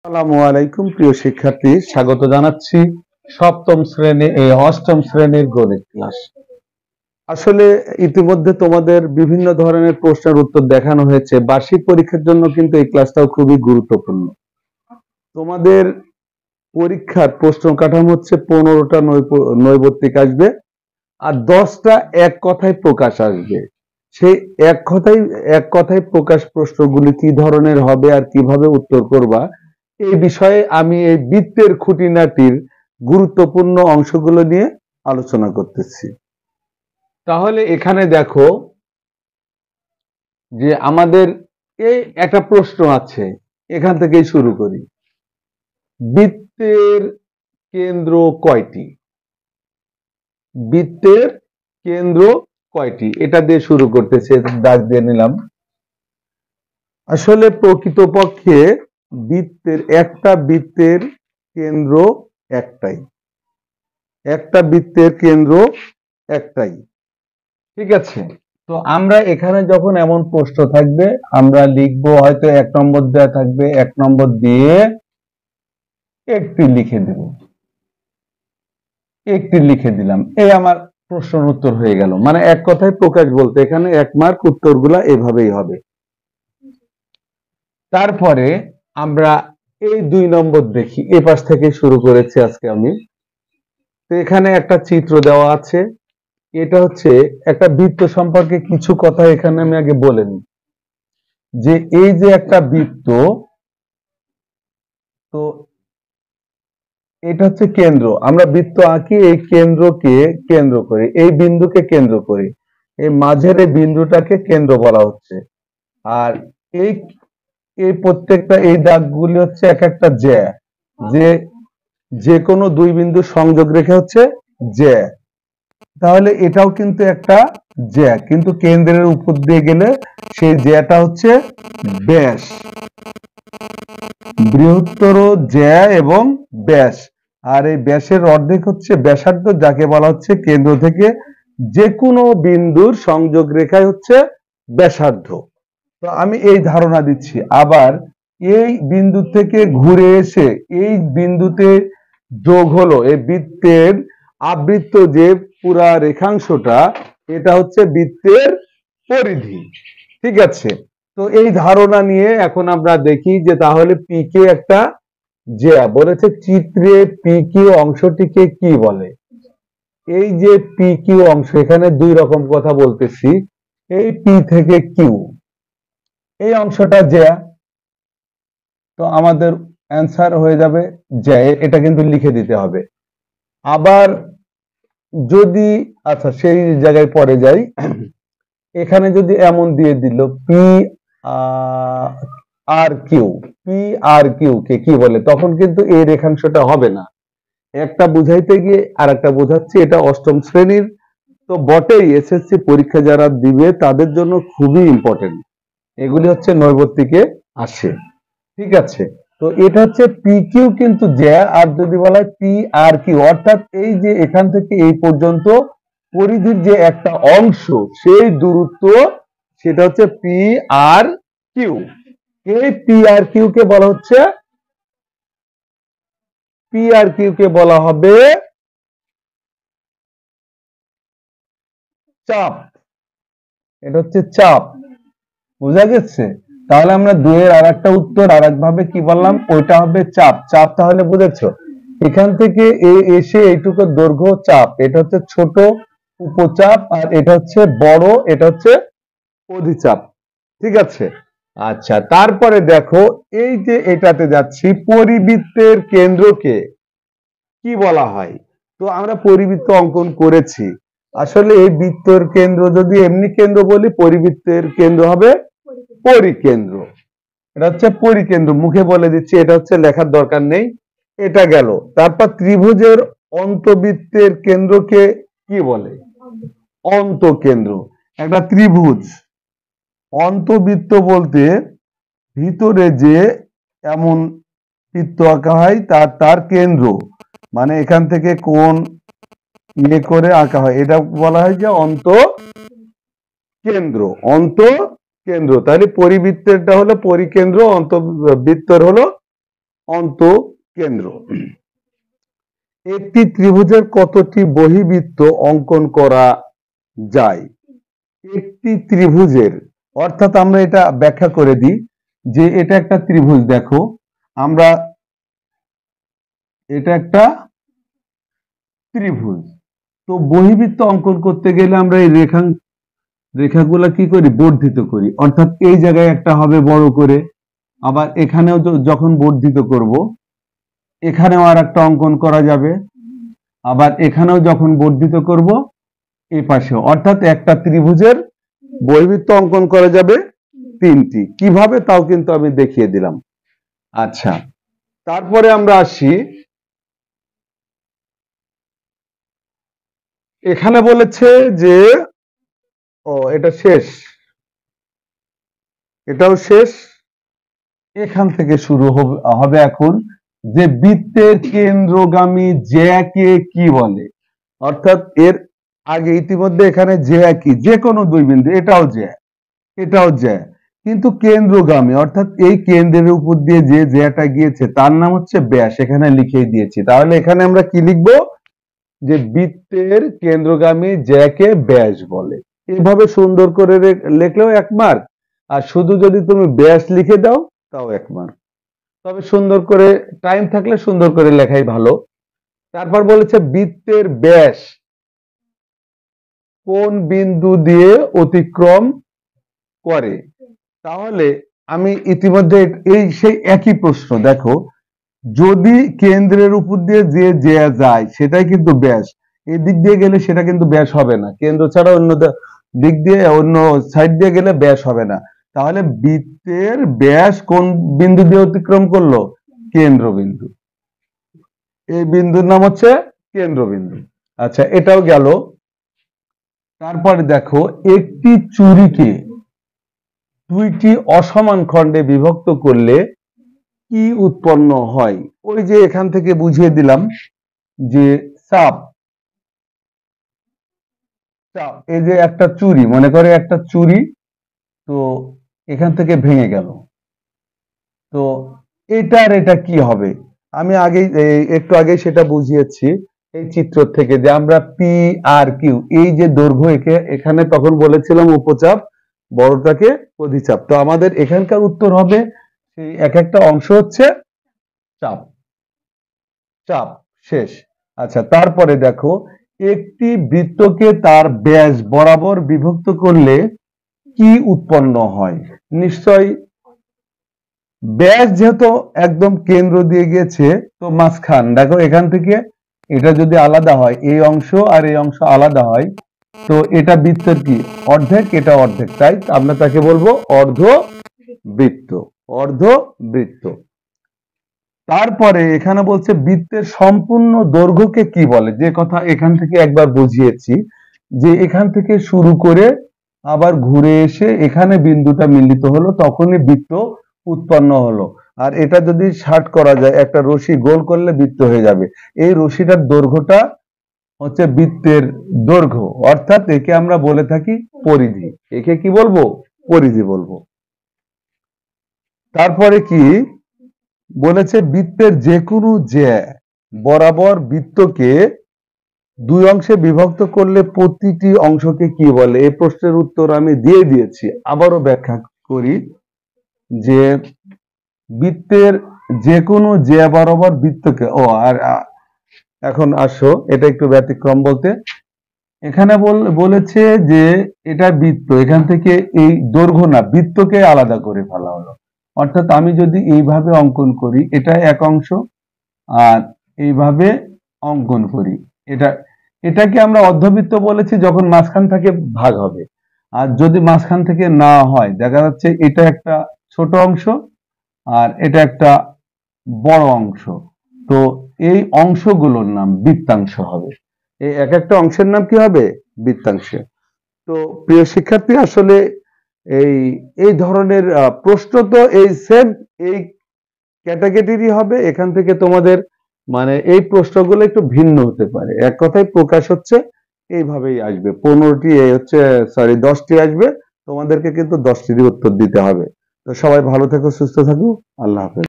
আসসালামু আলাইকুম প্রিয় শিক্ষার্থী, স্বাগত জানাচ্ছি অষ্টম শ্রেণীর গণিত ক্লাস। আসলে ইতিমধ্যে তোমাদের বিভিন্ন ধরনের প্রশ্নের উত্তর দেখানো হয়েছে। বার্ষিক পরীক্ষার জন্য কিন্তু এই ক্লাসটাও খুবই গুরুত্বপূর্ণ। তোমাদের পরীক্ষার প্রশ্ন কাঠামো হচ্ছে 15টা নৈবত্তিক আসবে আর 10টা এক কথায় প্রকাশ আসবে। সেই এক কথায় প্রকাশ প্রশ্নগুলি কি ধরনের হবে আর কিভাবে উত্তর করবা, এই বিষয়ে আমি এই বৃত্তের খুঁটিনাটির গুরুত্বপূর্ণ অংশগুলো নিয়ে আলোচনা করতেছি। তাহলে এখানে দেখো যে আমাদের এই একটা প্রশ্ন আছে, এখান থেকেই শুরু করি। বৃত্তের কেন্দ্র কয়টি? বৃত্তের কেন্দ্র কয়টি, এটা দিয়ে শুরু করতেছে, দাগ দিয়ে নিলাম। আসলে প্রকৃতপক্ষে একটা বৃত্তের কেন্দ্র একটাই। একটা বৃত্তের কেন্দ্র একটাই, ঠিক আছে। তো আমরা এখানে যখন এমন প্রশ্ন থাকবে আমরা লিখবো, হয়তো 1 নম্বর দেওয়া থাকবে, 1 নম্বর দিয়ে একটি লিখে দেব, একটি লিখে দিলাম, এই আমার প্রশ্নের উত্তর হয়ে গেল। মানে এক কথায় প্রকাশ বলতে এখানে 1 মার্ক, উত্তরগুলা এভাবেই হবে। তারপরে আমরা এই 2 নম্বর দেখি, এ পাশ থেকে শুরু করেছি আজকে আমি। তো এখানে একটা চিত্র দেওয়া আছে, এটা হচ্ছে একটা বৃত্ত সম্পর্কে কিছু কথা এখানে আমি আগে বলে নিই। যে এই যে একটা বৃত্ত, তো এটা হচ্ছে কেন্দ্র। আমরা বৃত্ত আঁকি, এই কেন্দ্রকে কেন্দ্র করি, এই বিন্দুকে কেন্দ্র করি, এই মাঝের এই বিন্দুটাকে কেন্দ্র বলা হচ্ছে। আর এই এই প্রত্যেকটা এই দাগগুলি হচ্ছে এক একটা জ্যা, যে কোনো দুই বিন্দুর সংযোগ রেখে হচ্ছে জ্যা। তাহলে এটাও কিন্তু একটা জ্যা, কিন্তু কেন্দ্রের উপর দিয়ে গেলে সেই জ্যাটা হচ্ছে ব্যাস। বৃহত্তর জ্যা এবং ব্যাস, আর এই ব্যাসের অর্ধেক হচ্ছে ব্যাসার্ধ, যাকে বলা হচ্ছে কেন্দ্র থেকে যে কোনো বিন্দুর সংযোগ রেখাই হচ্ছে ব্যাসার্ধ। তো আমি এই ধারণা দিচ্ছি। আবার এই বিন্দু থেকে ঘুরে এসে এই বিন্দুতে যোগ হলো এই বৃত্তের আবৃত্ত যে পুরা রেখাংশটা, এটা হচ্ছে বৃত্তের পরিধি, ঠিক আছে। তো এই ধারণা নিয়ে এখন আমরা দেখি যে তাহলে পি কে একটা জ্যা বলেছে, চিত্রে পি কিউ অংশটিকে কি বলে। এই যে পি কিউ অংশ, এখানে 2 রকম কথা বলতেছি। এই পি থেকে কিউ এই অংশটা জ্যা, তো আমাদের অ্যান্সার হয়ে যাবে জ্যা, এটা কিন্তু লিখে দিতে হবে। আবার যদি, আচ্ছা সেই জায়গায় পরে যাই, এখানে যদি এমন দিয়ে দিল P R Q, P R Q কে কি বলে, তখন কিন্তু এই রেখাংশটা হবে না। একটা বুঝাইতে গিয়ে আর একটা বোঝাচ্ছি, এটা অষ্টম শ্রেণীর তো বটেই, এসএসসি পরীক্ষা যারা দিবে তাদের জন্য খুবই ইম্পর্টেন্ট। এগুলি হচ্ছে নৈবত্তিকে আসে, ঠিক আছে। তো এটা হচ্ছে পি কিউ কিন্তু জ্যা, আর যদি বলা হয় পি আর কিউ, অর্থাৎ এই যে এখান থেকে এই পর্যন্ত পরিধির যে একটা অংশ, সেই দূরত্ব, সেটা হচ্ছে পি আর কিউ। এই পি আর কিউ কে বলা হচ্ছে, পি আর কিউ কে বলা হবে চাপ। এটা হচ্ছে চাপ, বোঝা গেছে। তাহলে আমরা 2 এর আর একটা উত্তর আর একভাবে কি বললাম, ওইটা হবে চাপ। চাপ তাহলে বুঝেছো, এখান থেকে এসে এইটুকু দৈর্ঘ্য চাপ, এটা হচ্ছে ছোট উপচাপ, আর এটা হচ্ছে বড়, এটা হচ্ছে অধিচাপ, ঠিক আছে। আচ্ছা, তারপরে দেখো এই যে এটাতে যাচ্ছি, পরিবৃত্তের কেন্দ্রকে কি বলা হয়। তো আমরা পরিবৃত্ত অঙ্কন করেছি। আসলে এই বৃত্তের কেন্দ্র যদি এমনি কেন্দ্র বলি, পরিবৃত্তের কেন্দ্র হবে পরিকেন্দ্র। এটা হচ্ছে পরিকেন্দ্র, মুখে বলে দিচ্ছি, এটা হচ্ছে লেখার দরকার নেই। এটা গেল। তারপর ত্রিভুজের অন্তবৃত্তের কেন্দ্রকে কি বলে? অন্তকেন্দ্র। একটা ত্রিভুজ অন্তবৃত্ত বলতে ভিতরে যে এমন বৃত্ত আঁকা হয় তার কেন্দ্র, মানে এখান থেকে কোণ ইয়ে করে আঁকা হয়, এটা বলা হয় যে অন্তকেন্দ্র। অন্তকেন্দ্র, তাহলে পরিবৃত্তেরটা হলো পরিকেন্দ্র, অন্তবৃত্তের হলো অন্তঃকেন্দ্র। একটি ত্রিভুজের কতটি বহিবৃত্ত অঙ্কন করা যায়? একটি ত্রিভুজের অর্থাৎ আমরা এটা ব্যাখ্যা করে দিই যে এটা একটা ত্রিভুজ, দেখো আমরা এটা একটা ত্রিভুজ, তো বহিবৃত্ত অঙ্কন করতে গেলে আমরা এই রেখাগুলা কি করি, বর্ধিত করি। অর্থাৎ এই জায়গায় একটা হবে বড় করে, আবার এখানেও যখন বর্ধিত করব এখানেও আর একটা অঙ্কন করা যাবে, আবার এখানেও যখন বর্ধিত করব এই পাশেও। অর্থাৎ একটা ত্রিভুজের বহিবৃত্ত অঙ্কন করা যাবে তিনটি। কিভাবে তাও কিন্তু আমি দেখিয়ে দিলাম। আচ্ছা, তারপরে আমরা আসি, এখানে বলেছে যে এটা শেষ, এটাও শেষ। এখান থেকে শুরু হবে এখন যে বৃত্তের কেন্দ্রগামী জ্যাকে কি বলে। অর্থাৎ এর আগে ইতিমধ্যে এখানে জ্যা কি, যে কোনো দুই বিন্দু, এটাও জ্যা, এটাও জ্যা, কিন্তু কেন্দ্রগামী অর্থাৎ এই কেন্দ্রের উপর দিয়ে যে জ্যাটা গিয়েছে তার নাম হচ্ছে ব্যাস। এখানে লিখেই দিয়েছি। তাহলে এখানে আমরা কি লিখবো, যে বৃত্তের কেন্দ্রগামী জ্যাকে ব্যাস বলে। এইভাবে সুন্দর করে লিখলেও 1 মার্ক, আর শুধু যদি তুমি ব্যাস লিখে দাও তাও 1 মার্ক। তবে সুন্দর করে টাইম থাকলে সুন্দর করে লেখাই ভালো। তারপর বলেছে বৃত্তের ব্যাস কোন বিন্দু দিয়ে অতিক্রম করে। তাহলে আমি ইতিমধ্যে এই সেই একই প্রশ্ন, দেখো যদি কেন্দ্রের উপর দিয়ে যে যায় সেটাই কিন্তু ব্যাস, এই দিক দিয়ে গেলে সেটা কিন্তু ব্যাস হবে না, কেন্দ্র ছাড়া অন্য দিক দিয়ে অন্য সাইড দিয়ে গেলে ব্যাস হবে না। তাহলে বৃত্তের ব্যাস কোন বিন্দু দিয়ে অতিক্রম করলো, কেন্দ্রবিন্দু। এই বিন্দুর নাম হচ্ছে কেন্দ্রবিন্দু। আচ্ছা, এটাও গেল। তারপরে দেখো একটি চুরিকে দুইটি অসমান খণ্ডে বিভক্ত করলে কি উৎপন্ন হয়। ওই যে এখান থেকে বুঝিয়ে দিলাম যে চাপ, এই যে একটা চুরি, মনে করে একটা চুরি, তো এখান থেকে ভেঙে গেল, তো এটার এটা কি হবে। আমি একটু আগে সেটা বুঝিয়েছি এই চিত্র থেকে, যে আমরা পি আর কিউ, এই যে দৈর্ঘ্য এখানে তখন বলেছিলাম উপচাপ, বড়টাকে অধিচাপ। তো আমাদের এখানকার উত্তর হবে সেই এক একটা অংশ হচ্ছে চাপ। চাপ শেষ। আচ্ছা, তারপরে দেখো একটি বৃত্তকে তার ব্যাস বরাবর বিভক্ত করলে কি উৎপন্ন হয়। নিশ্চয় ব্যাস যেহেতু একদম কেন্দ্র দিয়ে গেছে, তো মাঝখান দেখো এখান থেকে এটা যদি আলাদা হয়, এই অংশ আর এই অংশ আলাদা হয়, তো এটা বৃত্তের কি অর্ধেক, এটা অর্ধেক, তাই আমরা তাকে বলবো অর্ধবৃত্ত। অর্ধবৃত্ত। তারপরে এখানে বলছে বৃত্তের সম্পূর্ণ দৈর্ঘ্যকে কি বলে, যে কথা এখান থেকে একবার বুঝিয়েছি, যে এখান থেকে শুরু করে আবার ঘুরে এসে এখানে বিন্দুটা মিলিত হলো, তখনই বৃত্ত উৎপন্ন হলো। আর এটা যদি ষাট করা যায়, একটা রশি গোল করলে বৃত্ত হয়ে যাবে। এই রশিটার দৈর্ঘ্যটা হচ্ছে বৃত্তের দৈর্ঘ্য, অর্থাৎ একে আমরা বলে থাকি পরিধি। একে কি বলবো, পরিধি বলবো। তারপরে কি বলেছে, বৃত্তের যে কোনো জ্যা বরাবর বৃত্তকে দুই অংশে বিভক্ত করলে প্রতিটি অংশকে কি বলে। এই প্রশ্নের উত্তর আমি দিয়ে দিয়েছি, আবারও ব্যাখ্যা করি, যে বৃত্তের যে কোনো জ্যা বরাবর বৃত্তকে এখন আসো এটা একটু ব্যতিক্রম বলতে, এখানে বলেছে যে এটা বৃত্ত, এখান থেকে এই দৈর্ঘ্য না, বৃত্তকে আলাদা করে ফেলা হলো। অর্থাৎ আমি যদি এইভাবে অঙ্কন করি, এটা এক অংশ, আর এইভাবে অঙ্কন করি, এটাকে আমরা অর্ধবৃত্ত বলেছি যখন মাঝখান থেকে ভাগ হবে। আর যদি মাঝখান থেকে না হয়, দেখা যাচ্ছে এটা একটা ছোট অংশ আর এটা একটা বড় অংশ, তো এই অংশগুলোর নাম বৃত্তাংশ হবে। এই এক একটা অংশের নাম কি হবে, বৃত্তাংশ। তো প্রিয় শিক্ষার্থী, আসলে এই ধরনের প্রশ্ন তো এই সেম এই ক্যাটাগরি হবে। এখান থেকে তোমাদের মানে এই প্রশ্নগুলো একটু ভিন্ন হতে পারে, এক কথায় প্রকাশ হচ্ছে এইভাবেই আসবে। 15টি হচ্ছে 10টি আসবে, তোমাদেরকে কিন্তু 10টিরই উত্তর দিতে হবে। তো সবাই ভালো থেকো, সুস্থ থাকো, আল্লাহ হাফেজ।